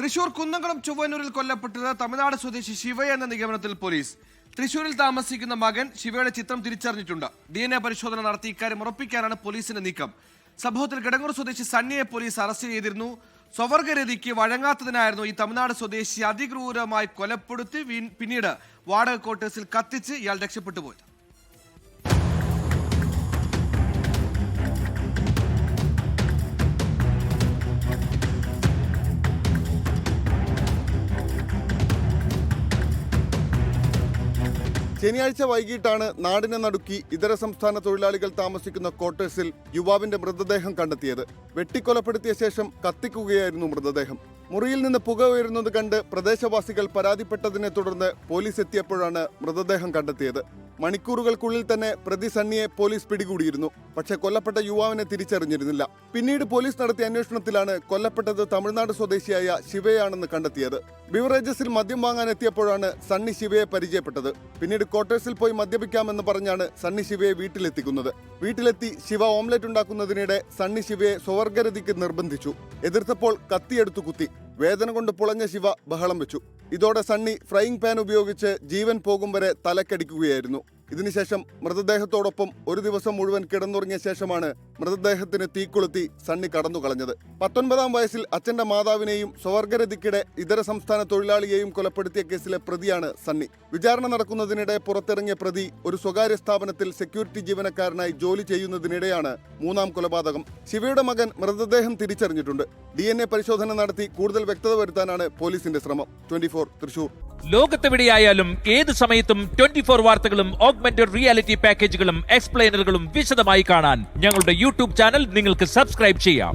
തൃശൂർ കുന്നംകുളം ചൊവ്വന്നൂരിൽ കൊല്ലപ്പെട്ടത് തമിഴ്നാട് സ്വദേശി ശിവ എന്ന നിഗമനത്തിൽ പോലീസ്. തൃശൂരിൽ താമസിക്കുന്ന മകൻ ശിവയുടെ ചിത്രം തിരിച്ചറിഞ്ഞിട്ടുണ്ട്. DNA പരിശോധന നടത്തി ഇക്കാര്യം ഉറപ്പിക്കാനാണ് പോലീസിന്റെ നീക്കം. സംഭവത്തിൽ കിടങ്ങൂർ സ്വദേശി സണ്ണിയെ പോലീസ് അറസ്റ്റ് ചെയ്തിരുന്നു. സ്വവർഗരതിക്ക് വഴങ്ങാത്തതിനായിരുന്നു ഈ തമിഴ്നാട് സ്വദേശി അതിക്രൂരമായി കൊലപ്പെടുത്തി പിന്നീട് വാടക ക്വാർട്ടേഴ്സിൽ കത്തിച്ച് ഇയാൾ രക്ഷപ്പെട്ടു പോയത്. ശനിയാഴ്ച വൈകിട്ടാണ് നാടിനെ നടുക്കി ഇതര സംസ്ഥാന തൊഴിലാളികൾ താമസിക്കുന്ന ക്വാർട്ടേഴ്സിൽ യുവാവിന്റെ മൃതദേഹം കണ്ടെത്തിയത്. വെട്ടിക്കൊലപ്പെടുത്തിയ ശേഷം കത്തിക്കുകയായിരുന്നു മൃതദേഹം. മുറിയിൽ നിന്ന് പുക ഉയരുന്നത് കണ്ട് പ്രദേശവാസികൾ പരാതിപ്പെട്ടതിനെ തുടർന്ന് പോലീസ് എത്തിയപ്പോഴാണ് മൃതദേഹം കണ്ടെത്തിയത്. മണിക്കൂറുകൾക്കുള്ളിൽ തന്നെ പ്രതി സണ്ണിയെ പോലീസ് പിടികൂടിയിരുന്നു. പക്ഷേ കൊല്ലപ്പെട്ട യുവാവിനെ തിരിച്ചറിഞ്ഞിരുന്നില്ല. പിന്നീട് പോലീസ് നടത്തിയ അന്വേഷണത്തിലാണ് കൊല്ലപ്പെട്ടത് തമിഴ്നാട് സ്വദേശിയായ ശിവയാണെന്ന് കണ്ടെത്തിയത്. ബിവറേജസിൽ മദ്യം വാങ്ങാൻ എത്തിയപ്പോഴാണ് സണ്ണി ശിവയെ പരിചയപ്പെട്ടത്. പിന്നീട് ക്വാർട്ടേഴ്സിൽ പോയി മദ്യപിക്കാമെന്ന് പറഞ്ഞാണ് സണ്ണി ശിവയെ വീട്ടിലെത്തിക്കുന്നത്. വീട്ടിലെത്തി ശിവ ഓംലെറ്റ് ഉണ്ടാക്കുന്നതിനിടെ സണ്ണി ശിവയെ സ്വവർഗരതിക്ക് നിർബന്ധിച്ചു. എതിർത്തപ്പോൾ കത്തിയെടുത്തു കുത്തി. വേദന കൊണ്ട് പുളഞ്ഞ ശിവ ബഹളം വെച്ചു. ഇതോടെ സണ്ണി ഫ്രൈയിങ് പാൻ ഉപയോഗിച്ച് ജീവൻ പോകും വരെ തലക്കടിക്കുകയായിരുന്നു. ഇതിനുശേഷം മൃതദേഹത്തോടൊപ്പം ഒരു ദിവസം മുഴുവൻ കിടന്നുറങ്ങിയ ശേഷമാണ് മൃതദേഹത്തിന് തീക്കൊളുത്തി സണ്ണി കടന്നു കളഞ്ഞത്. 19-ാം വയസ്സിൽ അച്ഛന്റെ മാതാവിനെയും സ്വവർഗരതിക്കിടെ ഇതര സംസ്ഥാന തൊഴിലാളിയെയും കൊലപ്പെടുത്തിയ കേസിലെ പ്രതിയാണ് സണ്ണി. വിചാരണ നടക്കുന്നതിനിടെ പുറത്തിറങ്ങിയ പ്രതി ഒരു സ്വകാര്യ സ്ഥാപനത്തിൽ സെക്യൂരിറ്റി ജീവനക്കാരനായി ജോലി ചെയ്യുന്നതിനിടെയാണ് 3-ാം കൊലപാതകം. ശിവയുടെ മകൻ മൃതദേഹം തിരിച്ചറിഞ്ഞിട്ടുണ്ട്. DNA പരിശോധന നടത്തി കൂടുതൽ വ്യക്തത വരുത്താനാണ് പോലീസിന്റെ ശ്രമം. 24 തൃശൂർ. ലോകത്തെവിടെയായാലും ഏത് സമയത്തും 24 വാർത്തകളും ഓഗ്മെന്റഡ് റിയാലിറ്റി പാക്കേജുകളും എക്സ്പ്ലെയിനറുകളും വിശദമായി കാണാൻ ഞങ്ങളുടെ യൂട്യൂബ് ചാനൽ നിങ്ങൾക്ക് സബ്സ്ക്രൈബ് ചെയ്യാം.